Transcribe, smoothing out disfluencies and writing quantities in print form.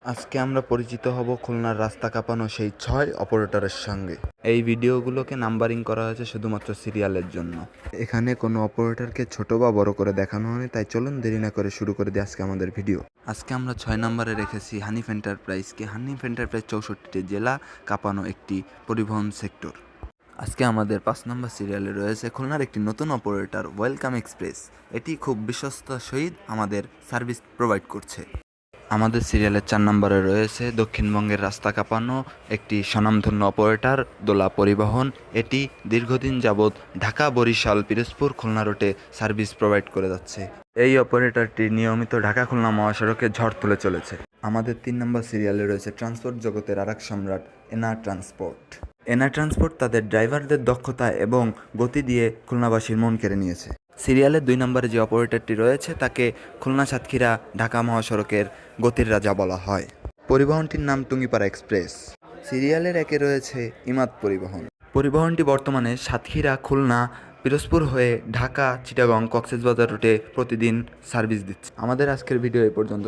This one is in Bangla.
আজকে আমরা পরিচিত হব খুলনার রাস্তা কাঁপানো সেই 6 অপারেটরের সঙ্গে। এই ভিডিওগুলোকে নাম্বারিং করা হয়েছে শুধুমাত্র সিরিয়ালের জন্য। এখানে কোনো অপারেটরকে ছোট বা বড় করে দেখানো হয়নি, তাই চলুন দেরি না করে শুরু করে দিই আজকে আমাদের ভিডিও। আজকে আমরা 6 নম্বরে রেখেছি হানিফ এন্টারপ্রাইজকে। হানিফ এন্টারপ্রাইজ 64টি জেলা কাঁপানো একটি পরিবহন সেক্টর। আজকে আমাদের 5 নম্বর সিরিয়ালে রয়েছে খুলনার একটি নতুন অপারেটর ওয়েলকাম এক্সপ্রেস। এটি খুব বিশ্বস্ততার সহিত আমাদের সার্ভিস প্রোভাইড করছে। আমাদের সিরিয়ালের 4 নম্বরে রয়েছে দক্ষিণবঙ্গের রাস্তা কাঁপানো একটি স্বনামধন্য অপারেটর দোলা পরিবহন। এটি দীর্ঘদিন যাবৎ ঢাকা, বরিশাল, পিরোজপুর, খুলনা রুটে সার্ভিস প্রোভাইড করে যাচ্ছে। এই অপারেটরটি নিয়মিত ঢাকা খুলনা মহাসড়কে ঝড় তুলে চলেছে। আমাদের 3 নম্বর সিরিয়ালে রয়েছে ট্রান্সপোর্ট জগতের আরেক সম্রাট এনা ট্রান্সপোর্ট। এনা ট্রান্সপোর্ট তাদের ড্রাইভারদের দক্ষতা এবং গতি দিয়ে খুলনাবাসীর মন কেড়ে নিয়েছে। সিরিয়ালের 2 নম্বরে যে অপারেটরটি রয়েছে তাকে খুলনা সাতক্ষীরা ঢাকা মহাসড়কের গতির রাজা বলা হয়। পরিবহনটির নাম টুঙ্গিপাড়া এক্সপ্রেস। সিরিয়ালের 1-এ রয়েছে ইমাদ পরিবহন। পরিবহনটি বর্তমানে সাতক্ষীরা, খুলনা, পিরোজপুর হয়ে ঢাকা, চিটাগং, কক্সবাজার রুটে প্রতিদিন সার্ভিস দিচ্ছে। আমাদের আজকের ভিডিও এই পর্যন্ত।